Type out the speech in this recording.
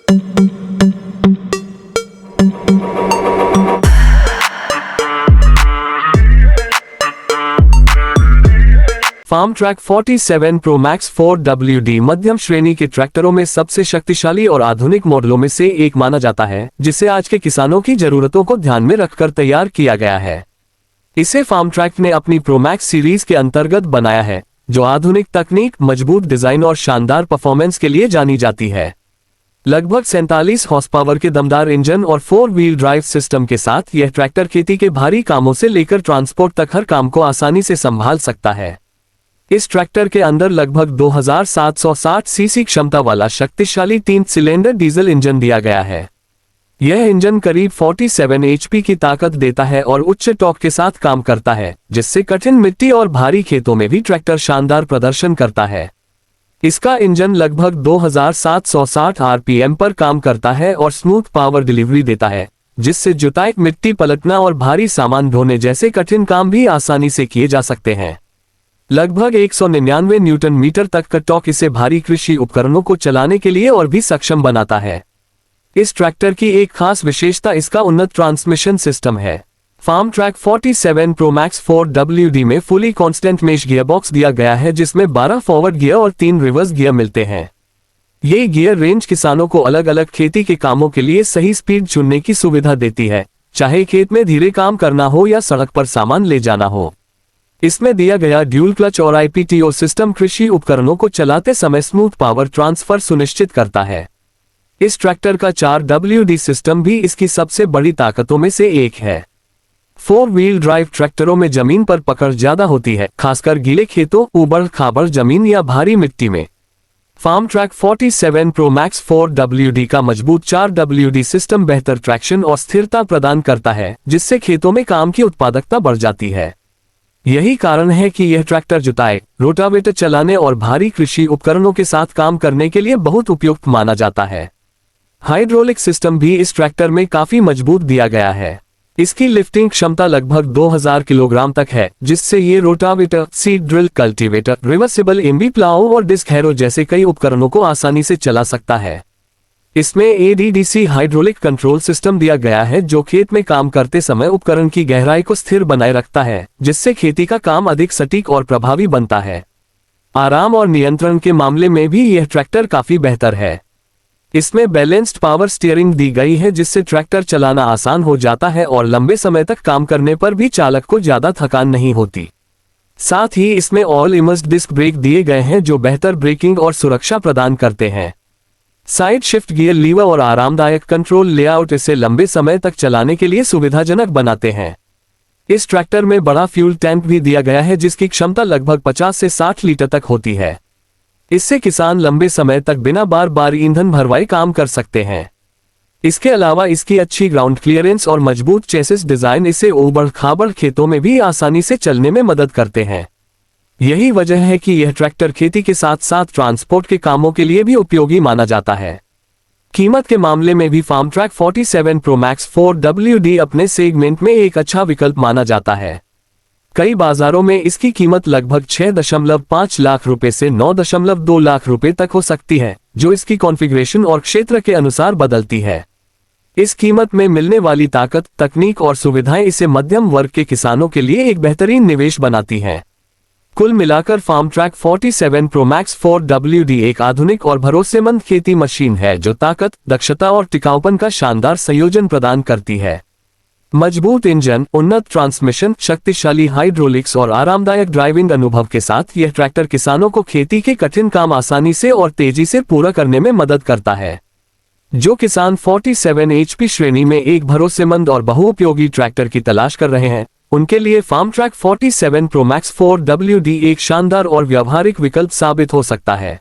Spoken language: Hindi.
Farm track 47 pro max 4WD मध्यम श्रेणी के ट्रैक्टरों में सबसे शक्तिशाली और आधुनिक मॉडलों में से एक माना जाता है, जिसे आज के किसानों की जरूरतों को ध्यान में रखकर तैयार किया गया है। इसे फार्म ट्रैक ने अपनी प्रो मैक्स सीरीज के अंतर्गत बनाया है, जो आधुनिक तकनीक, मजबूत डिजाइन और शानदार परफॉर्मेंस के लिए जानी जाती है। लगभग 47 हॉर्स पावर के दमदार इंजन और 4 व्हील ड्राइव सिस्टम के साथ यह ट्रैक्टर खेती के भारी कामों से लेकर ट्रांसपोर्ट तक हर काम को आसानी से संभाल सकता है। इस ट्रैक्टर के अंदर लगभग 2760 सीसी क्षमता वाला शक्तिशाली 3 सिलेंडर डीजल इंजन दिया गया है। यह इंजन करीब 47 HP की ताकत देता है और उच्च टॉर्क के साथ काम करता है, जिससे कठिन मिट्टी और भारी खेतों में भी ट्रैक्टर शानदार प्रदर्शन करता है। इसका इंजन लगभग 2760 RPM पर काम करता है और स्मूथ पावर डिलीवरी देता है, जिससे जुताई, मिट्टी पलटना और भारी सामान ढोने जैसे कठिन काम भी आसानी से किए जा सकते हैं। लगभग 199 न्यूटन मीटर तक का टॉर्क इसे भारी कृषि उपकरणों को चलाने के लिए और भी सक्षम बनाता है। इस ट्रैक्टर की एक खास विशेषता इसका उन्नत ट्रांसमिशन सिस्टम है। Farmtrac 47 pro max 4WD में फुली कांस्टेंट मेश गियरबॉक्स दिया गया है, जिसमें 12 फॉरवर्ड गियर और 3 रिवर्स गियर मिलते हैं। ये गियर रेंज किसानों को अलग अलग खेती के कामों के लिए सही स्पीड चुनने की सुविधा देती है, चाहे खेत में धीरे काम करना हो या सड़क पर सामान ले जाना हो। इसमें दिया गया ड्यूल क्लच और IPTO सिस्टम कृषि उपकरणों को चलाते समय स्मूथ पावर ट्रांसफर सुनिश्चित करता है। इस ट्रैक्टर का 4WD सिस्टम भी इसकी सबसे बड़ी ताकतों में से एक है। 4 व्हील ड्राइव ट्रैक्टरों में जमीन पर पकड़ ज्यादा होती है, खासकर गीले खेतों, उबड़ खाबड़ जमीन या भारी मिट्टी में। Farm track 47 pro max 4WD का मजबूत 4WD सिस्टम बेहतर ट्रैक्शन और स्थिरता प्रदान करता है, जिससे खेतों में काम की उत्पादकता बढ़ जाती है। यही कारण है कि यह ट्रैक्टर जुताई, रोटावेटर चलाने और भारी कृषि उपकरणों के साथ काम करने के लिए बहुत उपयुक्त माना जाता है। हाइड्रोलिक सिस्टम भी इस ट्रैक्टर में काफी मजबूत दिया गया है। इसकी लिफ्टिंग क्षमता लगभग 2000 किलोग्राम तक है, जिससे ये rotavator, seed drill, cultivator, reversible MB plough और डिस्क हैरो जैसे कई उपकरणों को आसानी से चला सकता है। इसमें ADDC हाइड्रोलिक कंट्रोल सिस्टम दिया गया है, जो खेत में काम करते समय उपकरण की गहराई को स्थिर बनाए रखता है, जिससे खेती का काम अधिक सटीक और प्रभावी बनता है। आराम और नियंत्रण के मामले में भी यह ट्रैक्टर काफी बेहतर है। इसमें बैलेंस्ड पावर स्टीयरिंग दी गई है, जिससे ट्रैक्टर चलाना आसान हो जाता है और लंबे समय तक काम करने पर भी चालक को ज्यादा थकान नहीं होती। साथ ही इसमें ऑल इमर्स्ड डिस्क ब्रेक दिए गए हैं, जो बेहतर ब्रेकिंग और सुरक्षा प्रदान करते हैं। साइड शिफ्ट गियर लीवर और आरामदायक कंट्रोल लेआउट इसे लंबे समय तक चलाने के लिए सुविधाजनक बनाते हैं। इस ट्रैक्टर में बड़ा फ्यूल टैंक भी दिया गया है, जिसकी क्षमता लगभग 50 से 60 लीटर तक होती है। इससे किसान लंबे समय तक बिना बार बार ईंधन भरवाए काम कर सकते हैं। इसके अलावा इसकी अच्छी ग्राउंड क्लियरेंस और मजबूत चेसिस डिजाइन इसे उबड़ खाबड़ खेतों में भी आसानी से चलने में मदद करते हैं। यही वजह है कि यह ट्रैक्टर खेती के साथ साथ ट्रांसपोर्ट के कामों के लिए भी उपयोगी माना जाता है। कीमत के मामले में भी farm track 47 pro max 4WD अपने सेगमेंट में एक अच्छा विकल्प माना जाता है। कई बाजारों में इसकी कीमत लगभग 6.5 लाख रुपए से 9.2 लाख रुपए तक हो सकती है, जो इसकी कॉन्फ़िगरेशन और क्षेत्र के अनुसार बदलती है। इस कीमत में मिलने वाली ताकत, तकनीक और सुविधाएं इसे मध्यम वर्ग के किसानों के लिए एक बेहतरीन निवेश बनाती हैं। कुल मिलाकर farm track 47 pro max 4WD एक आधुनिक और भरोसेमंद खेती मशीन है, जो ताकत, दक्षता और टिकाऊपन का शानदार संयोजन प्रदान करती है। मजबूत इंजन, उन्नत ट्रांसमिशन, शक्तिशाली हाइड्रोलिक्स और आरामदायक ड्राइविंग अनुभव के साथ यह ट्रैक्टर किसानों को खेती के कठिन काम आसानी से और तेजी से पूरा करने में मदद करता है। जो किसान 47 HP श्रेणी में एक भरोसेमंद और बहुउपयोगी ट्रैक्टर की तलाश कर रहे हैं, उनके लिए farm track 47 pro max 4WD एक शानदार और व्यावहारिक विकल्प साबित हो सकता है।